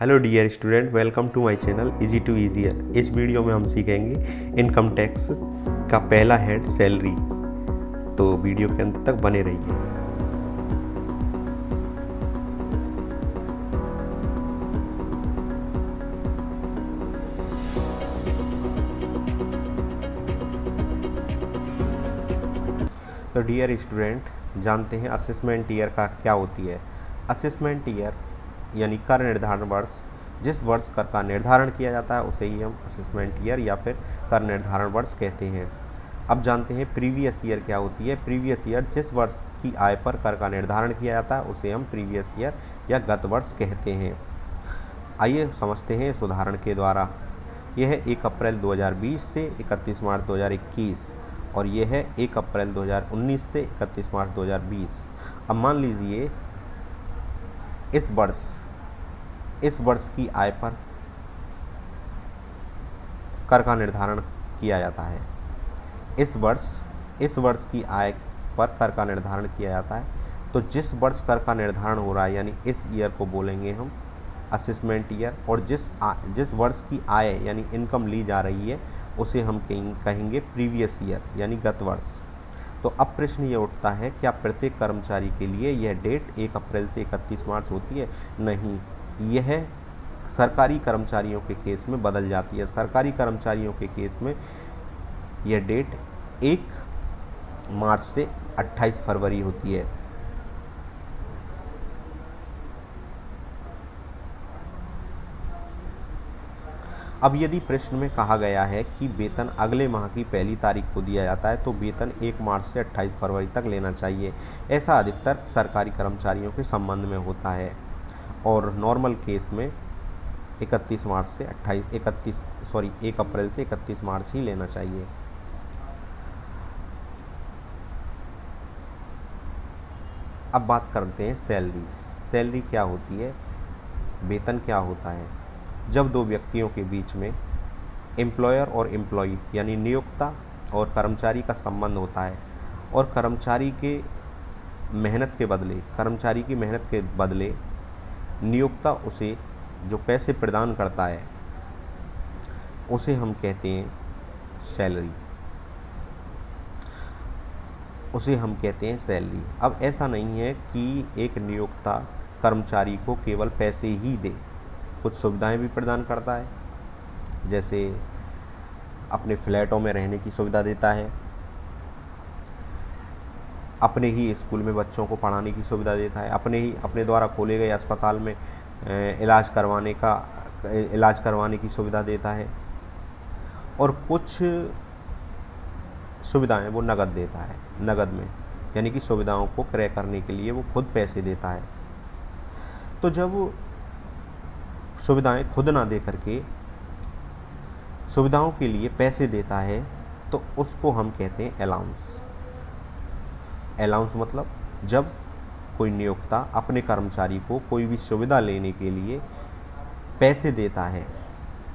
Hello dear student, welcome to my channel easy to easier. इस video में हम सीखेंगे इनकम टैक्स का पहला हेड सैलरी। तो वीडियो के अंत तक बने रहिए। तो डियर स्टूडेंट, जानते हैं असेसमेंट ईयर का क्या होती है। असेसमेंट ईयर यानी कर निर्धारण वर्ष। जिस वर्ष कर का निर्धारण किया जाता है उसे ही हम असेसमेंट ईयर या फिर कर निर्धारण वर्ष कहते हैं। अब जानते हैं प्रीवियस ईयर क्या होती है। प्रीवियस ईयर जिस वर्ष की आय पर कर का निर्धारण किया जाता है उसे हम प्रीवियस ईयर या गत वर्ष कहते हैं। आइए समझते हैं इस उदाहरण के द्वारा। यह है 1 अप्रैल 2020 से 31 मार्च 2021 और यह है 1 अप्रैल 2019 से 31 मार्च 2020। अब मान लीजिए इस वर्ष की आय पर कर का निर्धारण किया जाता है। इस वर्ष की आय पर कर का निर्धारण किया जाता है। तो जिस वर्ष कर का निर्धारण हो रहा है यानी इस ईयर को बोलेंगे हम असेसमेंट ईयर, और जिस वर्ष की आय यानी इनकम ली जा रही है उसे हम कहेंगे प्रीवियस ईयर यानी गत वर्ष। तो अब प्रश्न ये उठता है, क्या प्रत्येक कर्मचारी के लिए यह डेट 1 अप्रैल से 31 मार्च होती है? नहीं, यह सरकारी कर्मचारियों के केस में बदल जाती है। सरकारी कर्मचारियों के केस में यह डेट 1 मार्च से 28 फरवरी होती है। अब यदि प्रश्न में कहा गया है कि वेतन अगले माह की पहली तारीख को दिया जाता है तो वेतन 1 मार्च से 28 फरवरी तक लेना चाहिए। ऐसा अधिकतर सरकारी कर्मचारियों के संबंध में होता है और नॉर्मल केस में 1 अप्रैल से 31 मार्च ही लेना चाहिए। अब बात करते हैं सैलरी। सैलरी क्या होती है, वेतन क्या होता है। जब दो व्यक्तियों के बीच में एम्प्लॉयर और एम्प्लॉई यानी नियोक्ता और कर्मचारी का संबंध होता है और कर्मचारी की मेहनत के बदले नियोक्ता उसे जो पैसे प्रदान करता है उसे हम कहते हैं सैलरी। अब ऐसा नहीं है कि एक नियोक्ता कर्मचारी को केवल पैसे ही दे, कुछ सुविधाएं भी प्रदान करता है। जैसे अपने फ्लैटों में रहने की सुविधा देता है, अपने ही स्कूल में बच्चों को पढ़ाने की सुविधा देता है, अपने द्वारा खोले गए अस्पताल में इलाज करवाने की सुविधा देता है, और कुछ सुविधाएं वो नगद देता है। नगद में यानी कि सुविधाओं को क्रय करने के लिए वो खुद पैसे देता है। तो जब सुविधाएं खुद ना दे करके सुविधाओं के लिए पैसे देता है तो उसको हम कहते हैं अलाउंस। अलाउंस मतलब जब कोई नियोक्ता अपने कर्मचारी को कोई भी सुविधा लेने के लिए पैसे देता है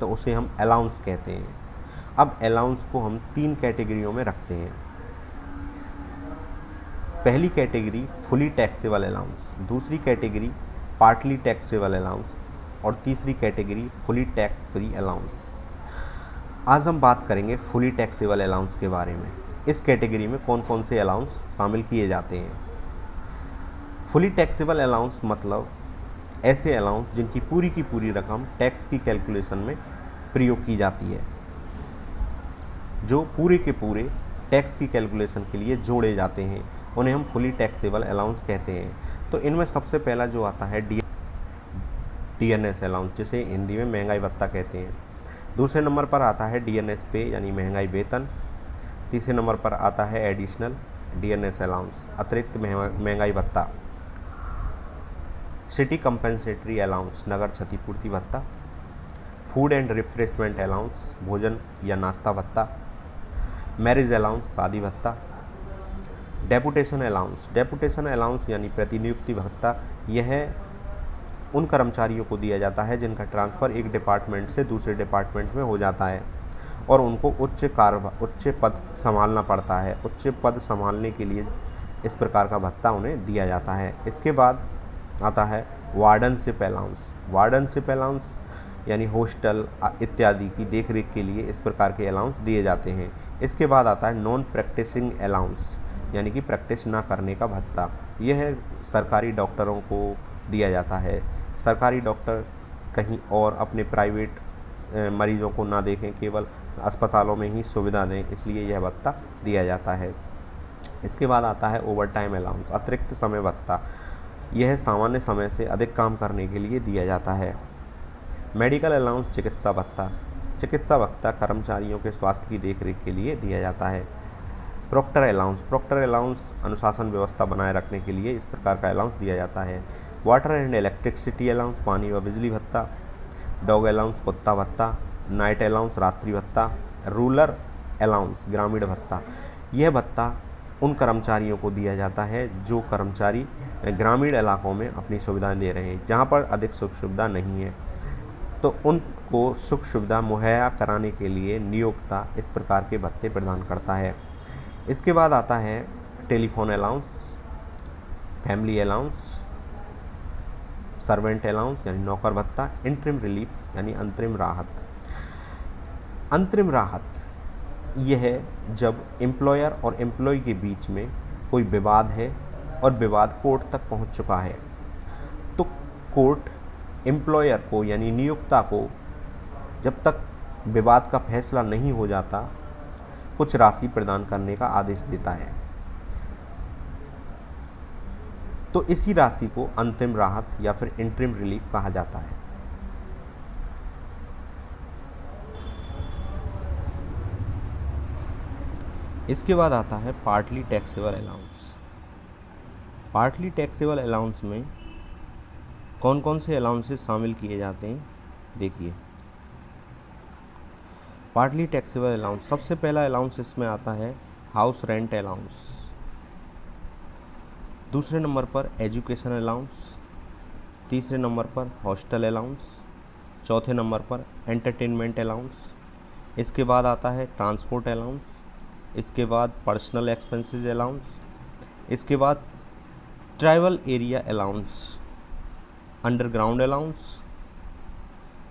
तो उसे हम अलाउंस कहते हैं। अब अलाउंस को हम 3 कैटेगरियों में रखते हैं। पहली कैटेगरी फुली टैक्सेबल अलाउंस, दूसरी कैटेगरी पार्टली टैक्सेबल अलाउंस और तीसरी category fully tax free allowance. आज हम बात करेंगे फुली टैक्सेबल अलाउंस के बारे में। इस कैटेगरी में कौन कौन से अलाउंस शामिल किए जाते हैं। फुली टैक्सेबल अलाउंस मतलब ऐसे अलाउंस जिनकी पूरी की पूरी रकम टैक्स की कैलकुलेशन में प्रयोग की जाती है, जो पूरे के पूरे टैक्स की कैलकुलेशन के लिए जोड़े जाते हैं, उन्हें हम फुली टैक्सेबल अलाउंस कहते हैं। तो इनमें सबसे पहला जो आता है DNS अलाउंस, जिसे हिंदी में महंगाई भत्ता कहते हैं। दूसरे नंबर पर आता है DNS पे यानी महंगाई वेतन। तीसरे नंबर पर आता है एडिशनल DNS अलाउंस, अतिरिक्त महंगाई भत्ता। सिटी कंपेंसेटरी अलाउंस, नगर क्षतिपूर्ति भत्ता। फूड एंड रिफ्रेशमेंट अलाउंस, भोजन या नाश्ता भत्ता। मैरिज अलाउंस, शादी भत्ता। डेपुटेशन अलाउंस यानी प्रतिनियुक्ति भत्ता। यह उन कर्मचारियों को दिया जाता है जिनका ट्रांसफ़र एक डिपार्टमेंट से दूसरे डिपार्टमेंट में हो जाता है और उनको उच्च पद संभालना पड़ता है। उच्च पद संभालने के लिए इस प्रकार का भत्ता उन्हें दिया जाता है। इसके बाद आता है वार्डनशिप अलाउंस। वार्डनशिप अलाउंस यानी हॉस्टल इत्यादि की देखरेख के लिए इस प्रकार के अलाउंस दिए जाते हैं। इसके बाद आता है नॉन प्रैक्टिसिंग अलाउंस, यानी कि प्रैक्टिस ना करने का भत्ता। यह सरकारी डॉक्टरों को दिया जाता है। सरकारी डॉक्टर कहीं और अपने प्राइवेट मरीजों को ना देखें, केवल अस्पतालों में ही सुविधा दें, इसलिए यह भत्ता दिया जाता है। इसके बाद आता है ओवर टाइम अलाउंस, अतिरिक्त समय भत्ता। यह सामान्य समय से अधिक काम करने के लिए दिया जाता है। मेडिकल अलाउंस, चिकित्सा भत्ता। चिकित्सा भत्ता कर्मचारियों के स्वास्थ्य की देखरेख के लिए दिया जाता है। प्रॉक्टर अलाउंस, प्रॉक्टर अलाउंस अनुशासन व्यवस्था बनाए रखने के लिए इस प्रकार का अलाउंस दिया जाता है। वाटर एंड इलेक्ट्रिसिटी अलाउंस, पानी व बिजली भत्ता। डॉग अलाउंस, कुत्ता भत्ता। नाइट अलाउंस, रात्रि भत्ता। रूरल अलाउंस, ग्रामीण भत्ता। यह भत्ता उन कर्मचारियों को दिया जाता है जो कर्मचारी ग्रामीण इलाकों में अपनी सुविधाएं दे रहे हैं, जहां पर अधिक सुख सुविधा नहीं है, तो उनको सुख सुविधा मुहैया कराने के लिए नियोक्ता इस प्रकार के भत्ते प्रदान करता है। इसके बाद आता है telephone allowance, family allowance, servant allowance यानी नौकर भत्ता, इंटरिम रिलीफ यानी अंतरिम राहत। अंतरिम राहत यह है जब एम्प्लॉयर और एम्प्लॉय के बीच में कोई विवाद है और विवाद कोर्ट तक पहुंच चुका है, तो कोर्ट एम्प्लॉयर को यानी नियोक्ता को जब तक विवाद का फैसला नहीं हो जाता कुछ राशि प्रदान करने का आदेश देता है, तो इसी राशि को अंतिम राहत या फिर इंटरिम रिलीफ कहा जाता है। इसके बाद आता है partly taxable allowance. Partly taxable allowance में कौन कौन से अलाउंसेस शामिल किए जाते हैं, देखिए। पार्टली टैक्सेबल अलाउंस, सबसे पहला अलाउंस इसमें आता है हाउस रेंट अलाउंस। दूसरे नंबर पर एजुकेशन अलाउंस। तीसरे नंबर पर हॉस्टल अलाउंस। चौथे नंबर पर एंटरटेनमेंट अलाउंस। इसके बाद आता है ट्रांसपोर्ट अलाउंस। इसके बाद पर्सनल एक्सपेंसेस अलाउंस। इसके बाद travel area allowance, underground allowance,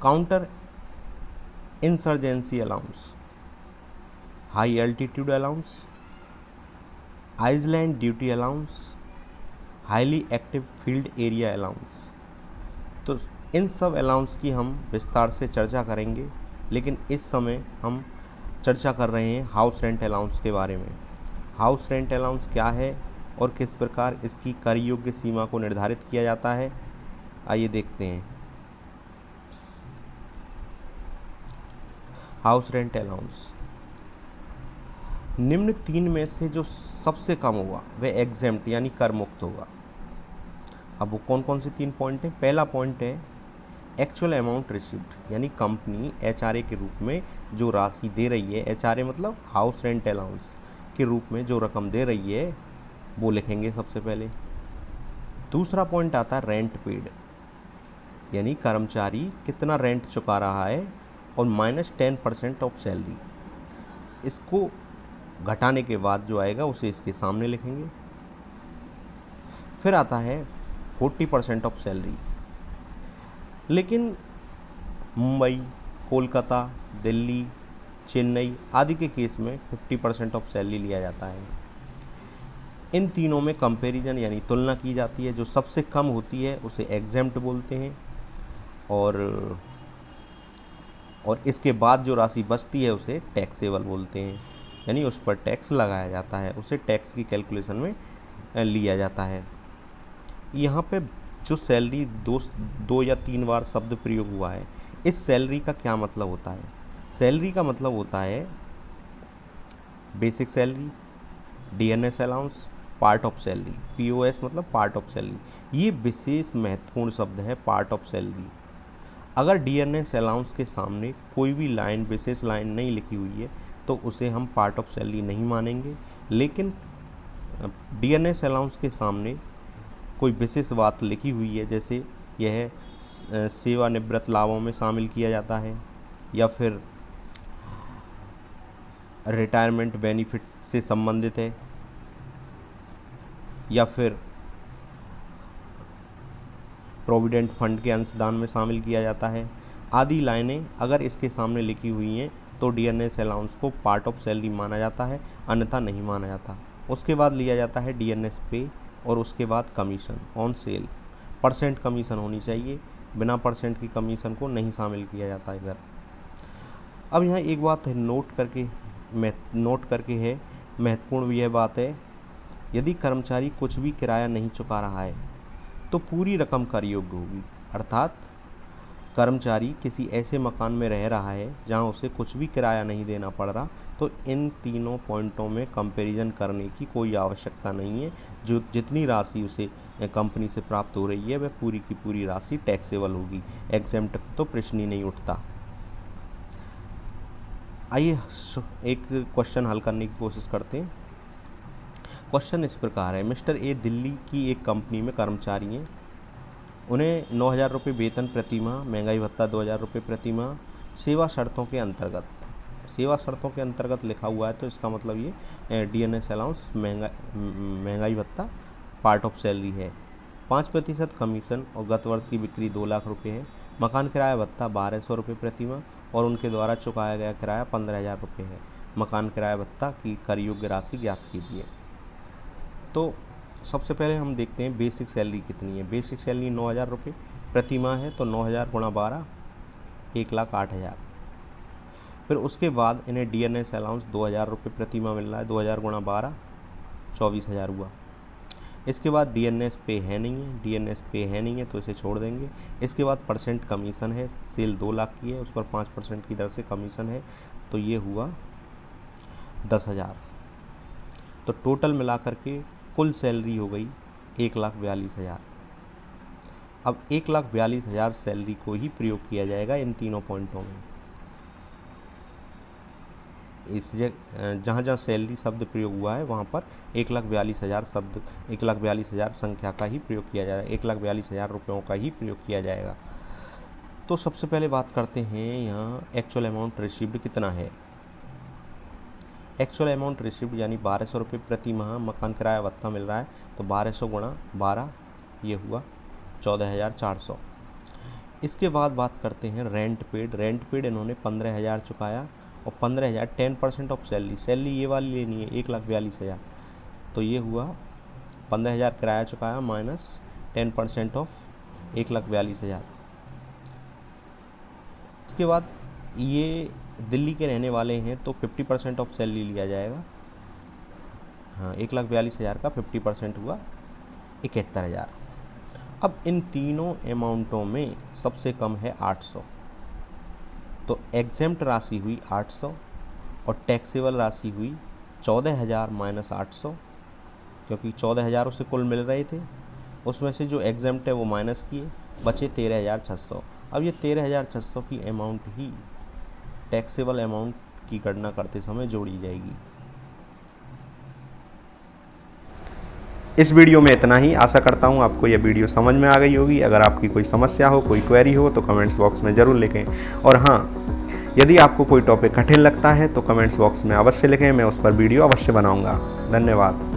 counter insurgency allowance, high altitude allowance, island duty allowance, highly active field area allowance. तो इन सब अलाउंस की हम विस्तार से चर्चा करेंगे, लेकिन इस समय हम चर्चा कर रहे हैं हाउस रेंट अलाउंस के बारे में। हाउस रेंट अलाउंस क्या है और किस प्रकार इसकी कर योग्य सीमा को निर्धारित किया जाता है, आइए देखते हैं। हाउस रेंट अलाउंस निम्न तीन में से जो सबसे कम होगा वह एग्जेम्प्ट यानी कर मुक्त होगा। अब वो कौन कौन से तीन पॉइंट हैं? पहला पॉइंट है एक्चुअल अमाउंट रिसीव्ड, यानी कंपनी एचआरए के रूप में जो राशि दे रही है, एचआरए मतलब हाउस रेंट अलाउंस के रूप में जो रकम दे रही है वो लिखेंगे सबसे पहले। दूसरा पॉइंट आता है रेंट पेड, यानी कर्मचारी कितना रेंट चुका रहा है और -10% ऑफ सैलरी, इसको घटाने के बाद जो आएगा उसे इसके सामने लिखेंगे। फिर आता है 40% ऑफ सैलरी, लेकिन मुंबई, कोलकाता, दिल्ली, चेन्नई आदि के केस में 50% ऑफ सैलरी लिया जाता है। इन तीनों में कंपैरिजन यानी तुलना की जाती है, जो सबसे कम होती है उसे एग्जेम्प्ट बोलते हैं, और इसके बाद जो राशि बचती है उसे टैक्सेबल बोलते हैं, यानी उस पर टैक्स लगाया जाता है, उसे टैक्स की कैलकुलेशन में लिया जाता है। यहाँ पे जो सैलरी दो या तीन बार शब्द प्रयोग हुआ है, इस सैलरी का क्या मतलब होता है? सैलरी का मतलब होता है basic salary, DNS allowance, part of salary. POS मतलब पार्ट ऑफ सैलरी। ये विशेष महत्वपूर्ण शब्द है, पार्ट ऑफ सैलरी। अगर डीएनएस अलाउंस के सामने कोई भी लाइन, विशेष लाइन नहीं लिखी हुई है तो उसे हम पार्ट ऑफ सैलरी नहीं मानेंगे, लेकिन डीएनएस अलाउंस के सामने कोई विशेष बात लिखी हुई है, जैसे यह सेवानिवृत्त लाभों में शामिल किया जाता है, या फिर रिटायरमेंट बेनिफिट से संबंधित है, या फिर प्रोविडेंट फंड के अंशदान में शामिल किया जाता है। आदि लाइनें अगर इसके सामने लिखी हुई हैं तो डीएनएस अलाउंस को पार्ट ऑफ सैलरी माना जाता है, अन्यथा नहीं माना जाता। उसके बाद लिया जाता है डीएनएस पे और उसके बाद commission on sale. Percent commission होनी चाहिए, बिना परसेंट की कमीशन को नहीं शामिल किया जाता इधर। अब यहाँ एक बात है नोट करके है महत्वपूर्ण यह बात है, यदि कर्मचारी कुछ भी किराया नहीं चुका रहा है तो पूरी रकम कर योग्य होगी। अर्थात कर्मचारी किसी ऐसे मकान में रह रहा है जहां उसे कुछ भी किराया नहीं देना पड़ रहा, तो इन तीनों पॉइंटों में कंपैरिजन करने की कोई आवश्यकता नहीं है। जो जितनी राशि उसे कंपनी से प्राप्त हो रही है वह पूरी की पूरी राशि टैक्सेबल होगी। एग्जेम्प्ट तो प्रश्न ही नहीं उठता। आइए एक क्वेश्चन हल करने की कोशिश करते हैं। क्वेश्चन इस प्रकार है, मिस्टर ए दिल्ली की एक कंपनी में कर्मचारी हैं। उन्हें 9,000 रुपये वेतन प्रति माह, महंगाई भत्ता 2,000 रुपये प्रति माह, सेवा शर्तों के अंतर्गत लिखा हुआ है, तो इसका मतलब ये डीएनएस अलाउंस महंगाई भत्ता पार्ट ऑफ सैलरी है। 5% कमीशन और गत वर्ष की बिक्री 2 लाख रुपये है। मकान किराया भत्ता 1,200 रुपये प्रति माह और उनके द्वारा चुकाया गया किराया 15,000 रुपये है। मकान किराया भत्ता की कर योग्य राशि ज्ञात कीजिए। तो सबसे पहले हम देखते हैं बेसिक सैलरी कितनी है। बेसिक सैलरी 9,000 रुपये प्रति माह है, तो 9,000 गुणा 12 1,08,000। फिर उसके बाद इन्हें डीएनएस अलाउंस 2,000 रुपये प्रति माह मिल रहा है, 2,000 गुणा 12 24,000 हुआ। इसके बाद डीएनएस पे है नहीं है तो इसे छोड़ देंगे। इसके बाद परसेंट कमीशन है, सेल 2 लाख की है, उस पर 5% की दर से कमीशन है, तो ये हुआ 10,000। तो टोटल मिलाकर के कुल सैलरी हो गई 1,42,000। अब 1,42,000 सैलरी को ही प्रयोग किया जाएगा इन तीनों पॉइंटों में। इस जहाँ जहाँ सैलरी शब्द प्रयोग हुआ है वहाँ पर 1,42,000 संख्या का ही प्रयोग किया जाएगा, 1,42,000 रुपयों का ही प्रयोग किया जाएगा। तो सबसे पहले बात करते हैं यहाँ एक्चुअल अमाउंट रिसीव्ड कितना है। एक्चुअल अमाउंट रिसीव्ड यानी 1,200 रुपये प्रति माह मकान किराया भत्ता मिल रहा है, तो 1,200 गुणा 12 ये हुआ 14,400। इसके बाद बात करते हैं रेंट पेड इन्होंने 15,000 चुकाया और 15,000 10% ऑफ सैलरी ये वाली लेनी है 1,42,000, तो ये हुआ 15,000 किराया चुकाया माइनस 10% ऑफ 1,42,000। इसके बाद ये दिल्ली के रहने वाले हैं तो 50% ऑफ सैलरी लिया जाएगा। हाँ, 1,42,000 का 50% हुआ 71,000। अब इन तीनों अमाउंटों में सबसे कम है 800, तो एग्जेम्प्ट राशि हुई 800 और टैक्सेबल राशि हुई 14,000 माइनस 800, क्योंकि 14,000 उसे कुल मिल रहे थे, उसमें से जो एग्जेम्प्ट है वो माइनस किए, बचे 13,600। अब ये 13,600 की अमाउंट ही टैक्सेबल अमाउंट की गणना करते समय जोड़ी जाएगी। इस वीडियो में इतना ही। आशा करता हूँ आपको यह वीडियो समझ में आ गई होगी। अगर आपकी कोई समस्या हो, कोई क्वेरी हो तो कमेंट्स बॉक्स में ज़रूर लिखें। और हाँ, यदि आपको कोई टॉपिक कठिन लगता है तो कमेंट्स बॉक्स में अवश्य लिखें, मैं उस पर वीडियो अवश्य बनाऊँगा। धन्यवाद।